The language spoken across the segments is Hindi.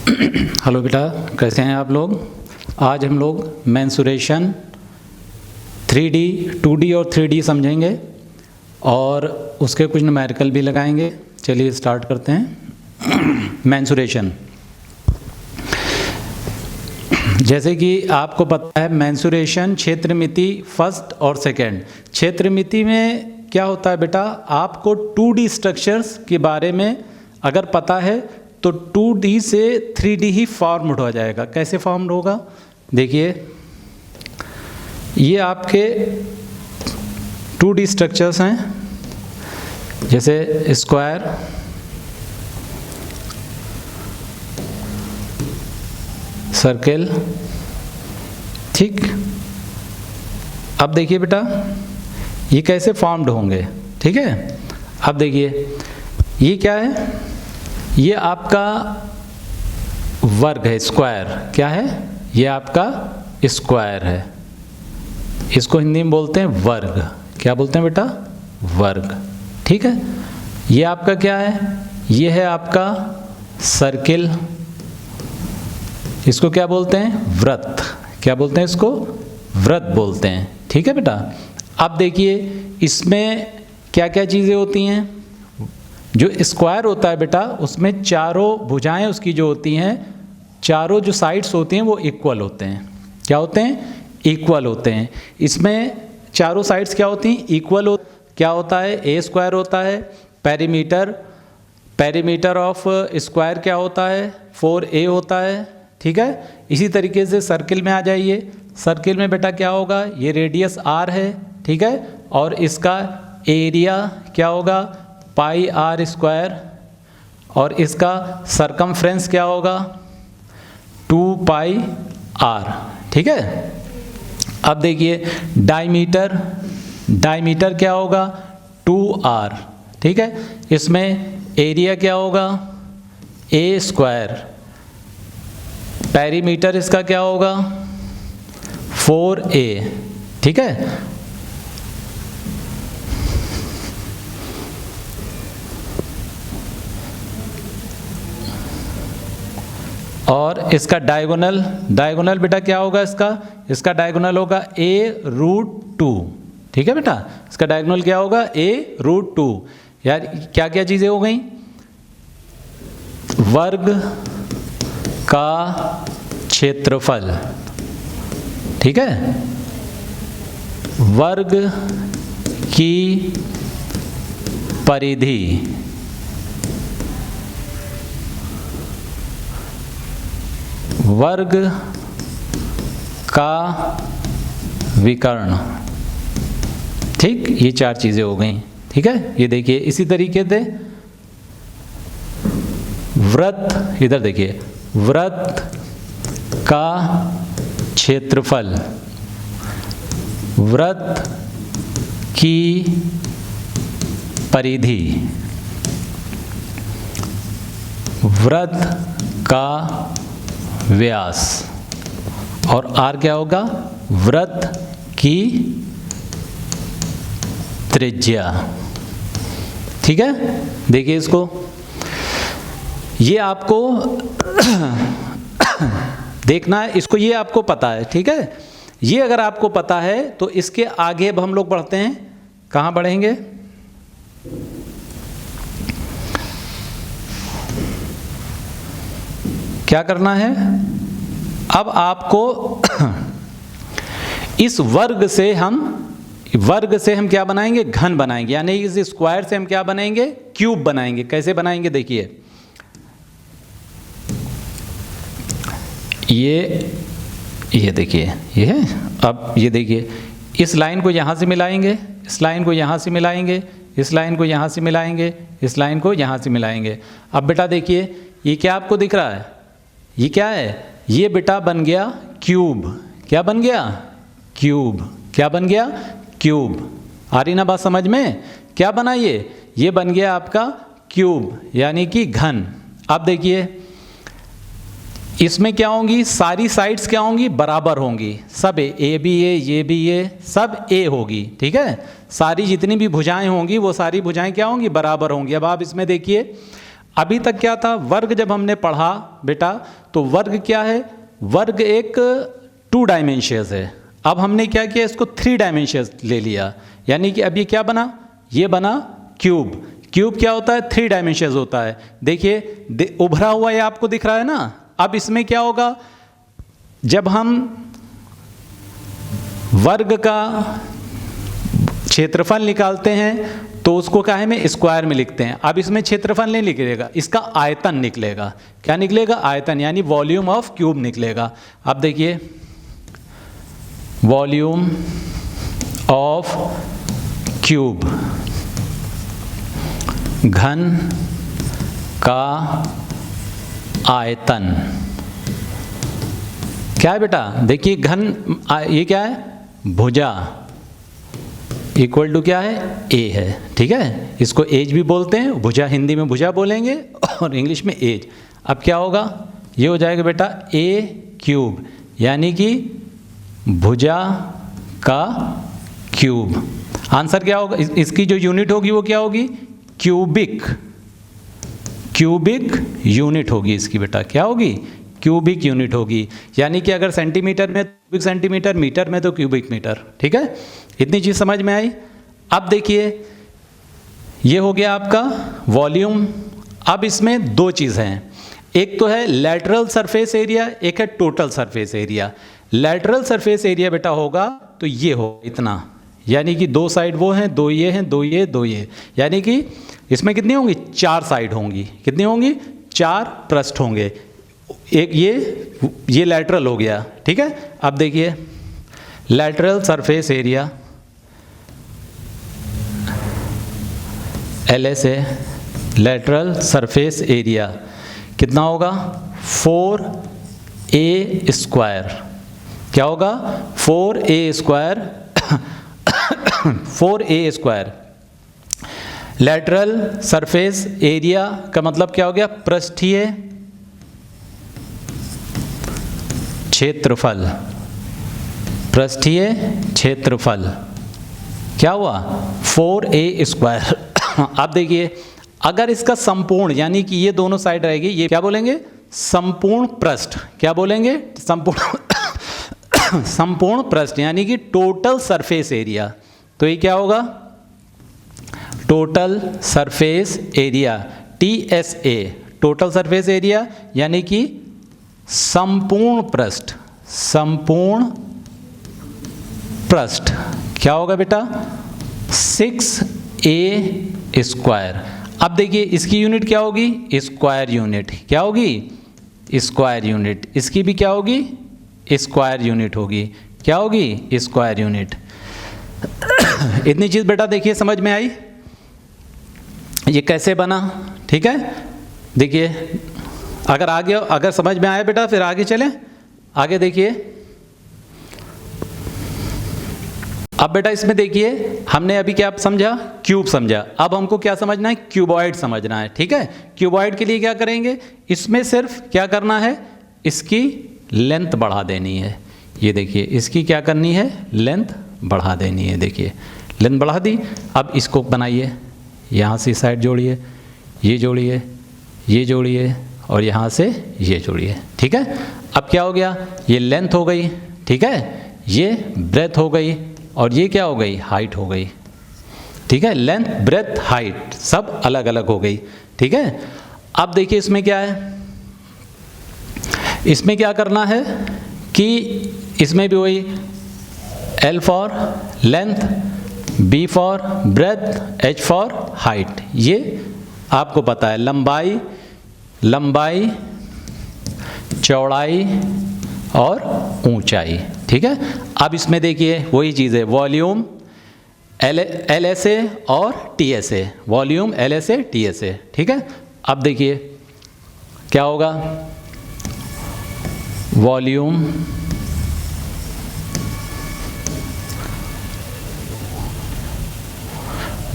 हेलो बेटा, कैसे हैं आप लोग। आज हम लोग मेंसुरेशन 3D 2D और 3D समझेंगे और उसके कुछ न्यूमेरिकल भी लगाएंगे। चलिए स्टार्ट करते हैं। मेंसुरेशन, जैसे कि आपको पता है मेंसुरेशन क्षेत्रमिति फर्स्ट और सेकंड। क्षेत्रमिति में क्या होता है बेटा, आपको 2D स्ट्रक्चर्स के बारे में अगर पता है तो 2D से 3D ही फॉर्म्ड हो जाएगा। कैसे फॉर्म्ड होगा, देखिए ये आपके 2D स्ट्रक्चर्स हैं, जैसे स्क्वायर, सर्किल, ठीक। अब देखिए बेटा ये कैसे फॉर्म्ड होंगे, ठीक है। अब देखिए ये क्या है, ये आपका वर्ग है, स्क्वायर। क्या है, ये आपका स्क्वायर है। इसको हिंदी में बोलते हैं वर्ग। क्या बोलते हैं बेटा, वर्ग, ठीक है। ये आपका क्या है, ये है आपका सर्किल। इसको क्या बोलते हैं, वृत्त। क्या बोलते हैं इसको, वृत्त बोलते हैं, ठीक है बेटा। अब देखिए इसमें क्या क्या चीज़ें होती हैं। जो स्क्वायर होता है बेटा, उसमें चारों भुजाएं उसकी जो होती हैं, चारों जो साइड्स होती हैं वो इक्वल होते हैं। क्या होते हैं, इक्वल होते हैं। इसमें चारों साइड्स क्या होती हैं, इक्वल क्या होता है, ए स्क्वायर होता है। पेरीमीटर ऑफ स्क्वायर क्या होता है, 4a होता है, ठीक है। इसी तरीके से सर्किल में आ जाइए। सर्किल में बेटा क्या होगा, ये रेडियस r है, ठीक है। और इसका एरिया क्या होगा, पाई r स्क्वायर। और इसका सरकमफ्रेंस क्या होगा, 2 पाई r, ठीक है। अब देखिए डायमीटर क्या होगा, 2r, ठीक है। इसमें एरिया क्या होगा, a स्क्वायर। पेरीमीटर इसका क्या होगा, 4a, ठीक है। और इसका डायगोनल बेटा क्या होगा, इसका डायगोनल होगा a√2, ठीक है बेटा। इसका डायगोनल क्या होगा, a√2। यार क्या क्या चीज़ें हो गई, वर्ग का क्षेत्रफल, ठीक है, वर्ग की परिधि, वर्ग का विकर्ण, ठीक। ये चार चीज़ें हो गई, ठीक है। ये देखिए इसी तरीके से वृत्त, इधर देखिए, वृत्त का क्षेत्रफल, वृत्त की परिधि, वृत्त का व्यास, और r क्या होगा, वृत्त की त्रिज्या, ठीक है। देखिए इसको, ये आपको देखना है, इसको ये आपको पता है, ठीक है। ये अगर आपको पता है तो इसके आगे अब हम लोग बढ़ते हैं। कहाँ बढ़ेंगे, क्या करना है, अब आपको इस वर्ग से हम क्या बनाएंगे, घन बनाएंगे। यानी इस स्क्वायर से हम क्या बनाएंगे, क्यूब बनाएंगे। कैसे बनाएंगे, देखिए ये देखिए, ये है। अब ये देखिए इस लाइन को यहाँ से मिलाएंगे, इस लाइन को यहाँ से मिलाएंगे, इस लाइन को यहाँ से मिलाएंगे, इस लाइन को यहाँ से मिलाएंगे। अब बेटा देखिए ये क्या आपको दिख रहा है, ये क्या है, ये बेटा बन गया क्यूब। क्या बन गया, क्यूब। क्या बन गया, क्यूब। आ रही ना बात समझ में, क्या बना ये बन गया आपका क्यूब, यानी कि घन। अब देखिए इसमें क्या होंगी, सारी साइड्स क्या होंगी, बराबर होंगी। सब ए भी ए, ये भी ए, सब ए होगी, ठीक है। सारी जितनी भी भुजाएं होंगी वो सारी भुजाएं क्या होंगी, बराबर होंगी। अब आप इसमें देखिए, अभी तक क्या था, वर्ग जब हमने पढ़ा बेटा, तो वर्ग क्या है, वर्ग एक 2 डायमेंशंस है। अब हमने क्या किया, इसको 3 डायमेंशंस ले लिया, यानी कि अब ये क्या बना, ये बना क्यूब। क्यूब क्या होता है, 3 डायमेंशंस होता है। देखिए उभरा हुआ ये आपको दिख रहा है ना। अब इसमें क्या होगा, जब हम वर्ग का क्षेत्रफल निकालते हैं तो उसको क्या है, में स्क्वायर में लिखते हैं। अब इसमें क्षेत्रफल नहीं निकलेगा, इसका आयतन निकलेगा। क्या निकलेगा, आयतन, यानी वॉल्यूम ऑफ क्यूब निकलेगा। अब देखिए वॉल्यूम ऑफ क्यूब, घन का आयतन क्या है बेटा, देखिए घन, ये क्या है, भुजा इक्वल टू क्या है, ए है। ठीक है, इसको एज भी बोलते हैं, भुजा हिंदी में भुजा बोलेंगे और इंग्लिश में एज। अब क्या होगा, ये हो जाएगा बेटा ए क्यूब, यानी कि भुजा का क्यूब। आंसर क्या होगा, इसकी जो यूनिट होगी वो क्या होगी, क्यूबिक, क्यूबिक यूनिट होगी इसकी बेटा, क्या होगी, क्यूबिक यूनिट होगी। यानी कि अगर सेंटीमीटर में क्यूबिक सेंटीमीटर, मीटर में तो क्यूबिक मीटर। ठीक है, इतनी चीज़ समझ में आई। अब देखिए ये हो गया आपका वॉल्यूम। अब इसमें 2 चीज़ हैं, एक तो है लैटरल सरफेस एरिया, एक है total surface area. Lateral surface area बेटा होगा तो ये हो इतना, यानी कि 2 साइड वो हैं, 2 ये हैं, 2 ये, 2 ये, यानी कि इसमें कितनी होंगी, 4 साइड होंगी। कितनी होंगी, 4 पृष्ठ होंगे। एक ये लैटरल हो गया। ठीक है, अब देखिए lateral surface area LSA, lateral surface area कितना होगा, 4A स्क्वायर। क्या होगा, 4A square 4A square. Lateral surface area का मतलब क्या हो गया, पृष्ठीय क्षेत्रफल, पृष्ठीय क्षेत्रफल क्या हुआ, 4A स्क्वायर। अब देखिए अगर इसका संपूर्ण, यानी कि ये दोनों साइड रहेगी, ये क्या बोलेंगे, संपूर्ण पृष्ठ। क्या बोलेंगे, संपूर्ण संपूर्ण पृष्ठ, यानी कि टोटल सरफेस एरिया। तो ये क्या होगा, total surface area, TSA, total surface area, यानी कि संपूर्ण पृष्ठ, संपूर्ण पृष्ठ क्या होगा बेटा, 6A स्क्वायर। अब देखिए इसकी यूनिट क्या होगी, स्क्वायर यूनिट। क्या होगी, स्क्वायर यूनिट। इसकी भी क्या होगी, स्क्वायर यूनिट होगी। क्या होगी, स्क्वायर यूनिट। इतनी चीज़ बेटा देखिए समझ में आई, ये कैसे बना। ठीक है, देखिए अगर आगे, अगर समझ में आया बेटा फिर आगे चलें। आगे देखिए, अब बेटा इसमें देखिए हमने अभी क्या समझा, क्यूब समझा। अब हमको क्या समझना है, क्यूबॉइड समझना है। ठीक है, क्यूबॉइड के लिए क्या करेंगे, इसमें सिर्फ क्या करना है, इसकी लेंथ बढ़ा देनी है। ये देखिए इसकी क्या करनी है, लेंथ बढ़ा देनी है। देखिए लेंथ बढ़ा दी। अब इसको बनाइए, यहाँ से साइड जोड़िए, ये जोड़िए, ये जोड़िए और यहाँ से ये जोड़िए। ठीक है, अब क्या हो गया, ये लेंथ हो गई। ठीक है, ये ब्रेथ हो गई और ये क्या हो गई, हाइट हो गई। ठीक है, लेंथ ब्रेथ हाइट सब अलग अलग हो गई। ठीक है, अब देखिए इसमें क्या है, इसमें क्या करना है कि इसमें भी वही L for length, B for breath, H for height. ये आपको पता है, लंबाई, लंबाई, चौड़ाई और ऊंचाई। ठीक है, अब इसमें देखिए वही चीज़ है, वॉल्यूम LSA और TSA, वॉल्यूम LSA TSA। ठीक है, अब देखिए क्या होगा, वॉल्यूम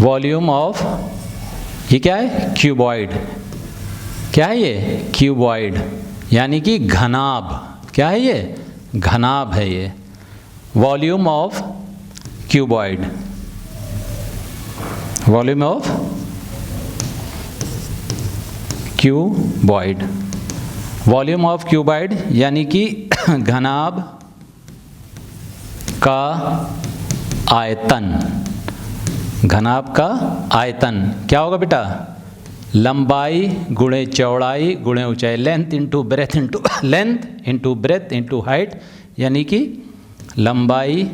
वॉल्यूम ऑफ, ये क्या है, क्यूबॉइड। क्या है ये, क्यूबॉइड, यानी कि घनाभ। क्या है ये, घनाभ है ये। Volume of cuboid, volume of cuboid. Volume of cuboid यानी कि घनाभ का आयतन, घनाभ का आयतन क्या होगा बेटा? लंबाई गुणे चौड़ाई गुणे ऊंचाई, length into breadth into length into breadth into height, यानी कि लंबाई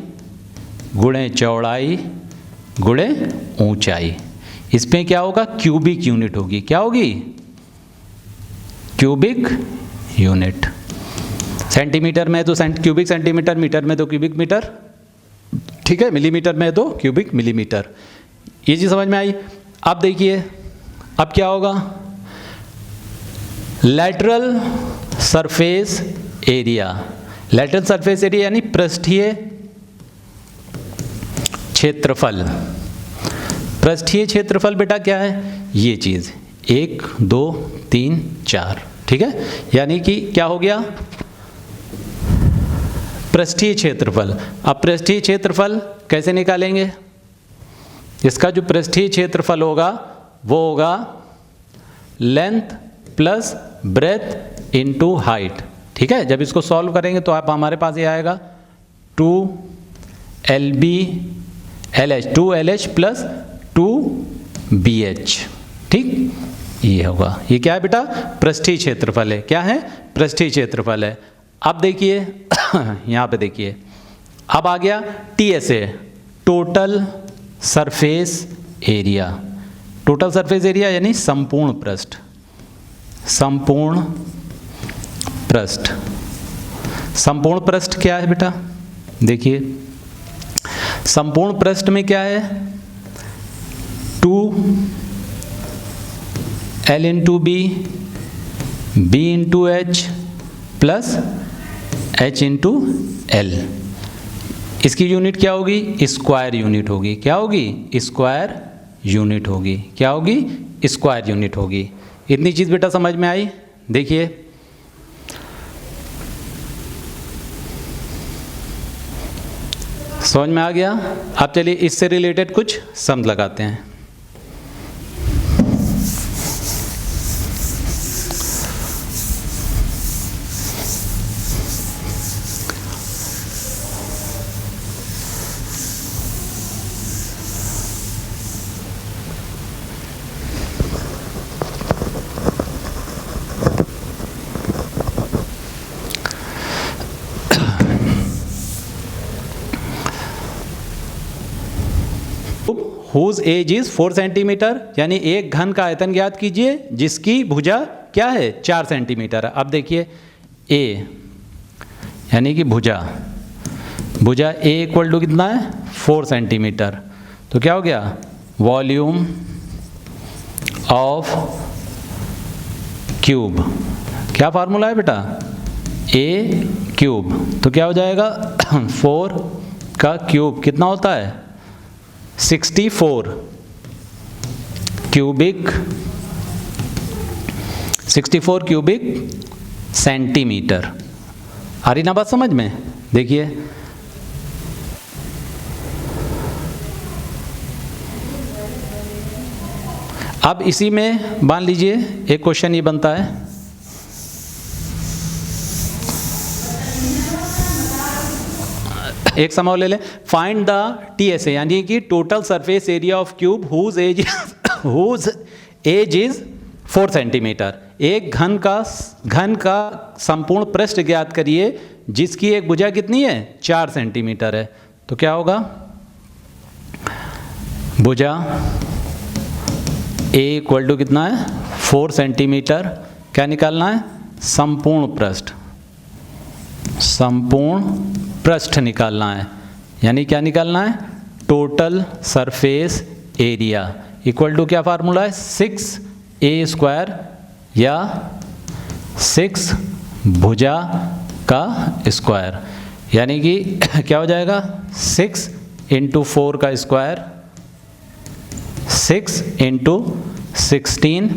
गुणे चौड़ाई गुणे ऊंचाई। इसमें क्या होगा? क्यूबिक यूनिट होगी। क्या होगी? Cubic unit. सेंटीमीटर में तो क्यूबिक सेंटीमीटर, मीटर में तो क्यूबिक मीटर, ठीक है, मिलीमीटर में तो क्यूबिक मिलीमीटर। ये चीज़ समझ में आई? अब देखिए अब क्या होगा? Lateral surface area. Lateral surface area यानी पृष्ठीय क्षेत्रफल। पृष्ठीय क्षेत्रफल बेटा क्या है? ये चीज़ 1 2 3 4, ठीक है, यानी कि क्या हो गया? पृष्ठीय क्षेत्रफल। अब पृष्ठीय क्षेत्रफल कैसे निकालेंगे? इसका जो पृष्ठीय क्षेत्रफल होगा वो होगा length plus breadth into height, ठीक है। जब इसको सॉल्व करेंगे तो आप हमारे पास ये आएगा 2LH प्लस 2BH, ठीक, ये होगा। ये क्या है बेटा? पृष्ठीय क्षेत्रफल है। क्या है? पृष्ठीय क्षेत्रफल है। अब देखिए यहाँ पे देखिए, अब आ गया TSA, total surface area. Total surface area यानी संपूर्ण पृष्ठ। संपूर्ण पृष्ठ। संपूर्ण पृष्ठ क्या है बेटा? देखिए संपूर्ण पृष्ठ में क्या है? 2L into B, B into H plus H into L। इसकी यूनिट क्या होगी? स्क्वायर यूनिट होगी। क्या होगी? स्क्वायर यूनिट होगी। क्या होगी? स्क्वायर यूनिट होगी। इतनी चीज़ बेटा समझ में आई? देखिए समझ में आ गया? अब चलिए इससे रिलेटेड कुछ सम लगाते हैं। whose एज इज 4 सेंटीमीटर, यानी एक घन का आयतन ज्ञात कीजिए जिसकी भुजा क्या है? 4 सेंटीमीटर। अब देखिए A यानी कि भुजा A इक्वल टू कितना है? 4 सेंटीमीटर। तो क्या हो गया? Volume of cube. क्या फार्मूला है बेटा? A cube. तो क्या हो जाएगा? 4 का क्यूब कितना होता है? 64 क्यूबिक सेंटीमीटर। आ रही ना बात समझ में? देखिए अब इसी में मान लीजिए एक क्वेश्चन ये बनता है, एक सवाल ले लें। फाइंड द TSA यानी कि total surface area of cube whose edge is 4 centimetre. एक घन का संपूर्ण पृष्ठ ज्ञात करिए जिसकी एक भुजा कितनी है? 4 सेंटीमीटर है। तो क्या होगा? भुजा A इक्वल टू कितना है? 4 सेंटीमीटर। क्या निकालना है? संपूर्ण पृष्ठ निकालना है। यानी क्या निकालना है? Total surface area equal to क्या फार्मूला है? 6A² या 6 भुजा का स्क्वायर, यानी कि क्या हो जाएगा? 6 इंटू 4 का स्क्वायर, 6 इंटू 16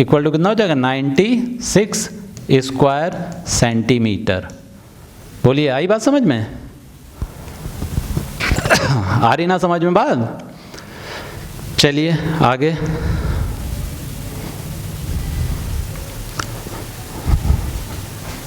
इक्वल टू कितना हो जाएगा? 96 स्क्वायर सेंटीमीटर। बोलिए आई बात समझ में? आ रही ना समझ में बात? चलिए आगे।